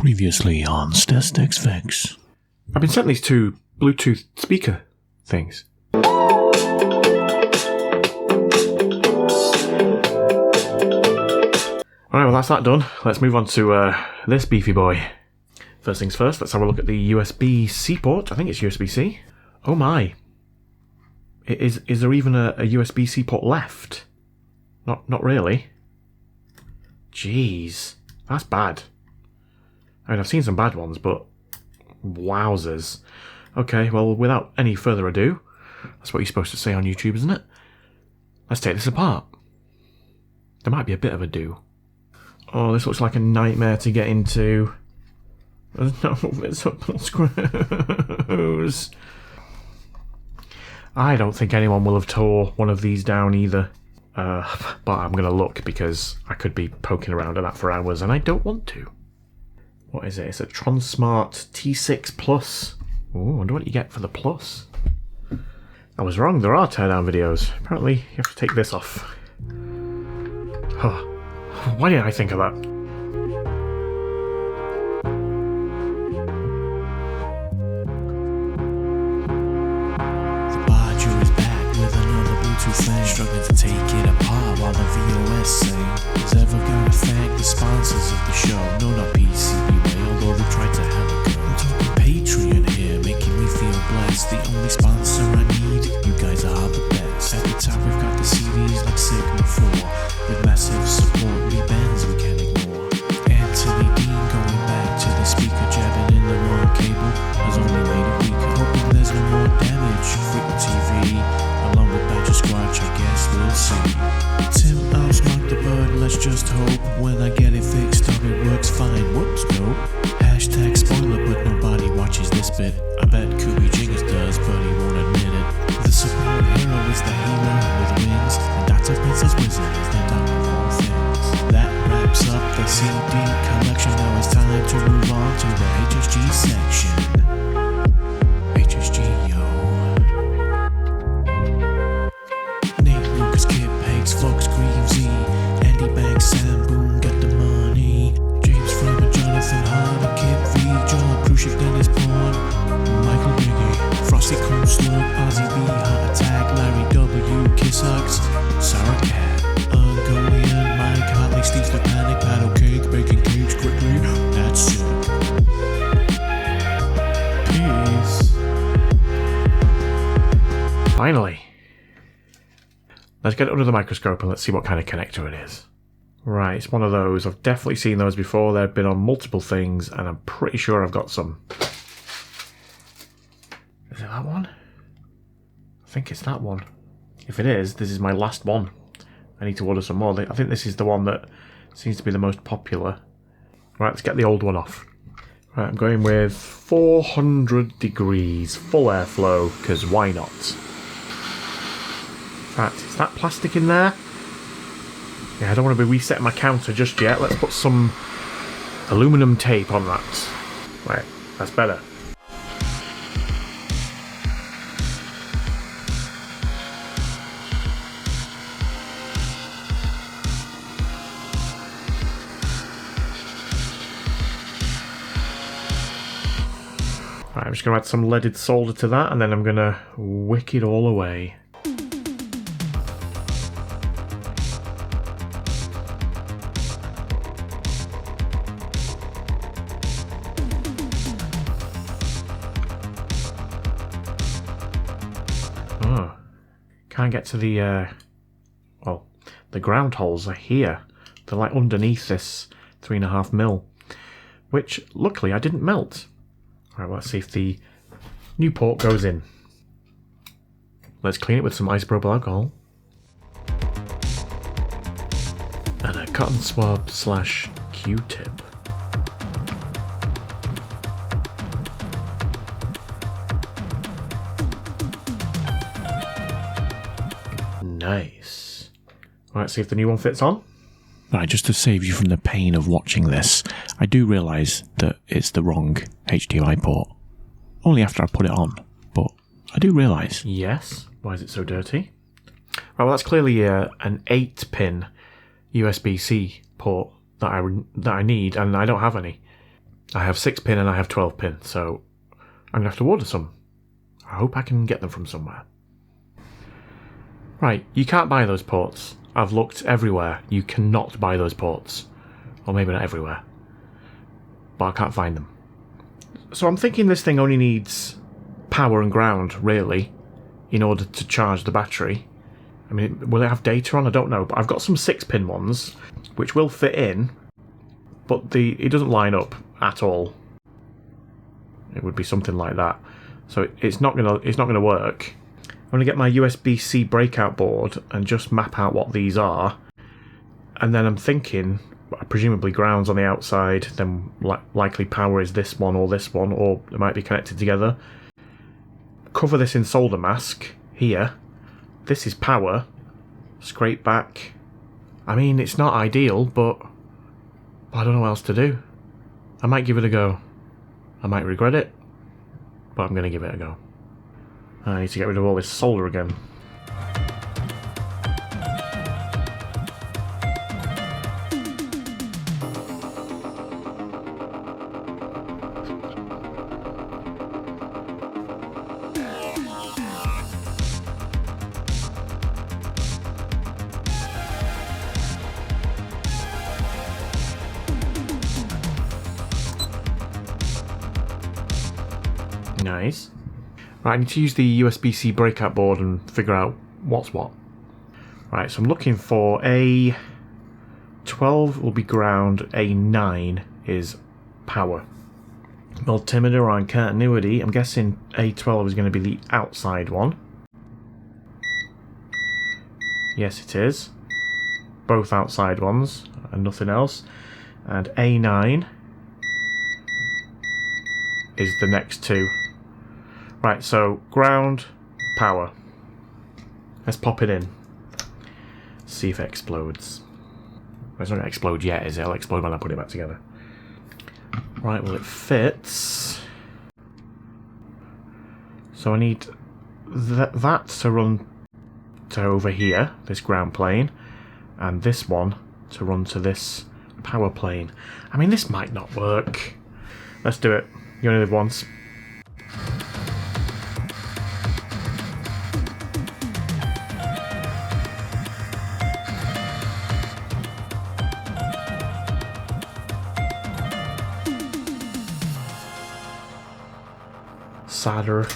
Previously on StezStix. I've been sent these two Bluetooth speaker things. Alright, well that's that done. Let's move on to this beefy boy. First things first, let's have a look at the USB-C port. I think it's USB-C. Oh my. Is there even a USB-C port left? Not really. Jeez. That's bad. I mean, I've seen some bad ones, but wowzers. Okay, well, without any further ado, that's what you're supposed to say on YouTube, isn't it? Let's take this apart. There might be a bit of a do. Oh, this looks like a nightmare to get into. No, it's screws. I don't think anyone will have tore one of these down either. But I'm going to look because I could be poking around at that for hours and I don't want to. What is it? It's a TRONSMART T6 Plus. Ooh, I wonder what you get for the Plus. I was wrong, there are teardown videos. Apparently, you have to take this off. Huh. Why didn't I think of that? The Badger is back with another Bluetooth thing, struggling to take it apart while the VOS say is ever gonna thank the sponsors of the show. No, not PCBWay, although they tried to have a go. I'm talking Patreon here, making me feel blessed. The only sponsor I need, you guys are the best. At the top we've got the CDs like Sigma 4 with massive support, bands we can't ignore. Anthony Dean going back to the speaker, jabbing in the wrong cable has only made it weaker. Hoping there's no more damage. Frequent TV, along with Badger Squatch, I guess we'll see. Tim outsmarked the bug, let's just hope when I get it fixed up it works fine. Whoops, nope. Hashtag spoiler, but nobody watches this bit. I bet Kubi Jingus does, but he won't admit it. The support hero is the hero with wings, and Dr. Princess Wizard is the doctor of all things. That wraps up the CD collection. Now it's time to move on to the HSG section. HSG, yo. Nate, Lucas, Kip, Hanks, Flux, Greavesy, Andy Banks, Sam Boone got the money. James Framer, Jonathan Hart, Kip V, John Crucial, Dennis Bourne, Michael Biggie, Frosty Cool Slug, Ozzy B, Heart Attack, Larry W, Kissucks, Sarah Cat, Ungolian, Mike Hartley, Steve the Panic, Paddle Cake, Baking Cage, quickly, that's it. Peace. Finally. Let's get it under the microscope and let's see what kind of connector it is. Right, it's one of those. I've definitely seen those before. They've been on multiple things and I'm pretty sure I've got some. Is it that one? I think it's that one. If it is, this is my last one. I need to order some more. I think this is the one that seems to be the most popular. Right, let's get the old one off. Right, I'm going with 400 degrees, full airflow, because why not? Right, is that plastic in there? Yeah, I don't want to be resetting my counter just yet. Let's put some aluminum tape on that. Right, that's better. Right, I'm just going to add some leaded solder to that and then I'm going to wick it all away. Oh, can't get to the, well, the ground holes are here. They're like underneath this 3.5mm, which luckily I didn't melt. Right, well, let's see if the new port goes in. Let's clean it with some isopropyl alcohol. And a cotton swab / Q-tip. Nice. Right, see if the new one fits on. Right, just to save you from the pain of watching this, I do realise that it's the wrong HDMI port. Only after I put it on, but I do realise. Yes. Why is it so dirty? Right, well, that's clearly an 8-pin USB-C port that I need, and I don't have any. I have 6 pin and I have 12 pin, so I'm going to have to order some. I hope I can get them from somewhere. Right, you can't buy those ports. I've looked everywhere. You cannot buy those ports. Or maybe not everywhere. But I can't find them. So I'm thinking this thing only needs power and ground, really, in order to charge the battery. I mean, will it have data on? I don't know. But I've got some 6-pin ones, which will fit in, but it doesn't line up at all. It would be something like that. So it's not gonna work. I'm gonna get my USB-C breakout board and just map out what these are, and then I'm thinking, presumably ground's on the outside, then likely power is this one, or they might be connected together. Cover this in solder mask here. This is power. Scrape back. I mean, it's not ideal, but I don't know what else to do. I might give it a go. I might regret it, but I'm going to give it a go. I need to get rid of all this solder again. Nice. Right, I need to use the USB-C breakout board and figure out what's what. Right, so I'm looking for A12 will be ground, A9 is power. Multimeter on continuity, I'm guessing A12 is going to be the outside one. Yes, it is. Both outside ones and nothing else. And A9 is the next two. Right, so ground, power. Let's pop it in. See if it explodes. Well, it's not going to explode yet, is it? It'll explode when I put it back together. Right, well, it fits. So I need that to run to over here, this ground plane, and this one to run to this power plane. I mean, this might not work. Let's do it. You only live once. Solder.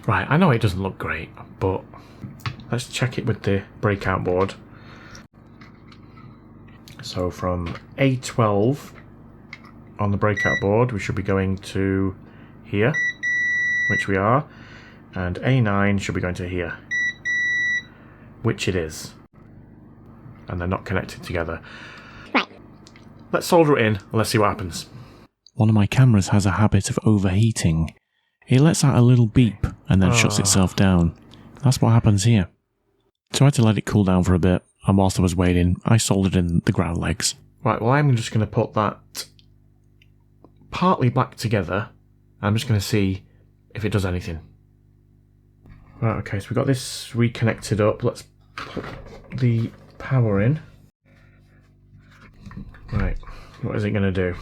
Right, I know it doesn't look great, but let's check it with the breakout board. So from A12 on the breakout board, we should be going to here, which we are, and A9 should be going to here, which it is. And they're not connected together. Right. Let's solder it in and let's see what happens. One of my cameras has a habit of overheating. It lets out a little beep and then shuts itself down. That's what happens here. So I had to let it cool down for a bit, and whilst I was waiting, I soldered in the ground legs. Right, well, I'm just going to put that partly back together. I'm just going to see if it does anything. Right, okay, so we've got this reconnected up. Let's put the power in. Right, what is it going to do?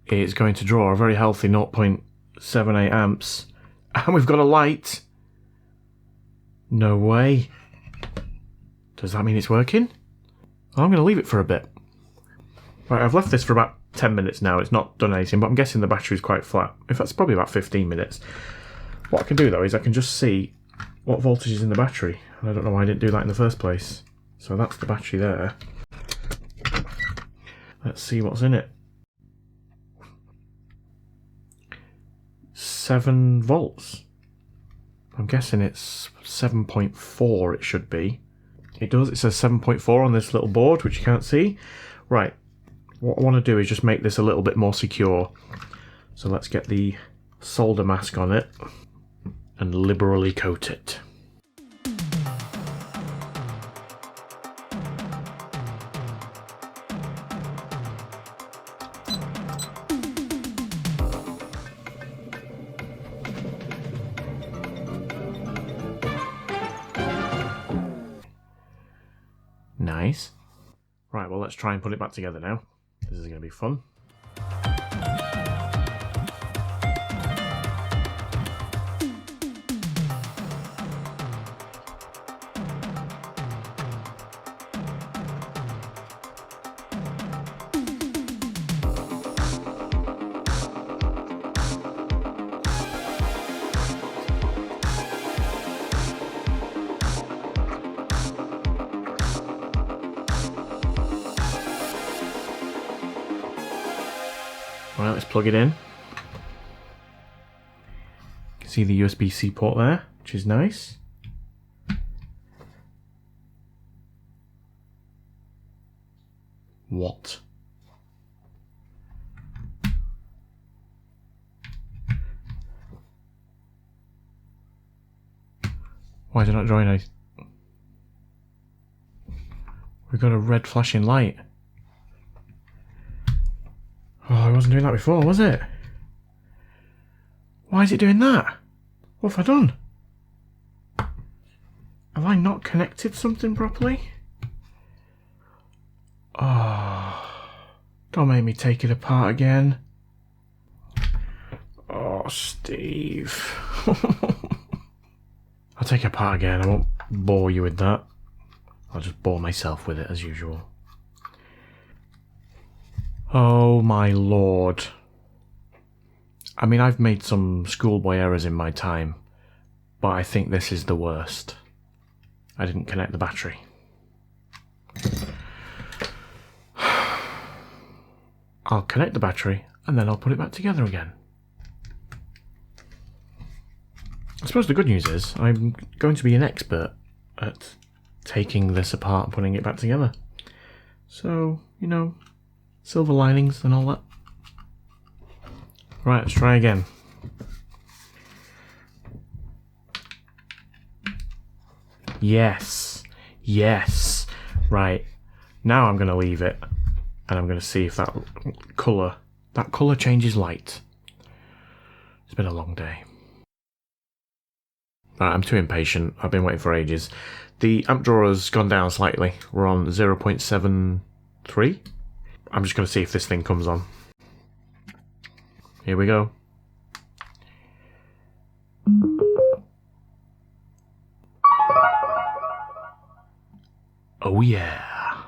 It's going to draw a very healthy 0.78 amps. And we've got a light. No way. Does that mean it's working? I'm going to leave it for a bit. Right, I've left this for about 10 minutes now. It's not done anything, but I'm guessing the battery's quite flat. In fact, it's probably about 15 minutes. What I can do, though, is I can just see what voltage is in the battery. And I don't know why I didn't do that in the first place. So that's the battery there. Let's see what's in it. 7 volts. I'm guessing it's 7.4 it should be. It does, it says 7.4 on this little board, which you can't see. Right, what I want to do is just make this a little bit more secure. So let's get the solder mask on it and liberally coat it. Nice. Right, well, let's try and put it back together now. This is going to be fun. Right, let's plug it in. You can see the USB-C port there, which is nice. What? Why is it not drawing anything? We've got a red flashing light. Oh, I wasn't doing that before, was it? Why is it doing that? What have I done? Have I not connected something properly? Oh, don't make me take it apart again. Oh, Steve. I'll take it apart again. I won't bore you with that. I'll just bore myself with it as usual. Oh my lord. I mean, I've made some schoolboy errors in my time, but I think this is the worst. I didn't connect the battery. I'll connect the battery and then I'll put it back together again. I suppose the good news is I'm going to be an expert at taking this apart and putting it back together. So, you know, silver linings and all that. Right, let's try again. Yes. Yes. Right. Now I'm going to leave it and I'm going to see if that colour changes light. It's been a long day. Right, I'm too impatient. I've been waiting for ages. The amp drawer has gone down slightly. We're on 0.73. I'm just going to see if this thing comes on. Here we go. Oh yeah.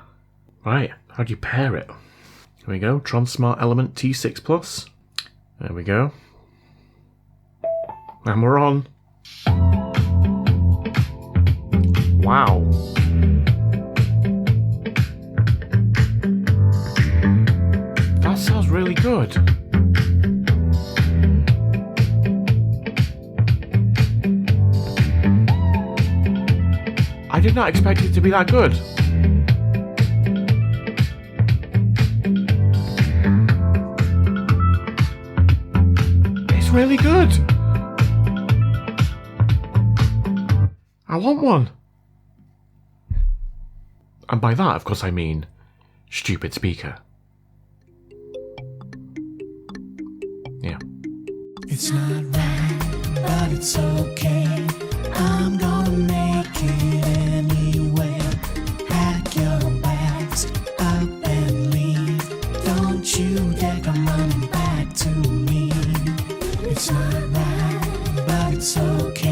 Right, how do you pair it? Here we go, TRONSMART Element T6 Plus. There we go. And we're on. Wow. That sounds really good. I did not expect it to be that good. It's really good. I want one. And by that, of course, I mean stupid speaker. Yeah. It's not right, but it's okay. I'm gonna make it anyway. Pack your bags up and leave. Don't you dare come running back to me. It's not right, but it's okay.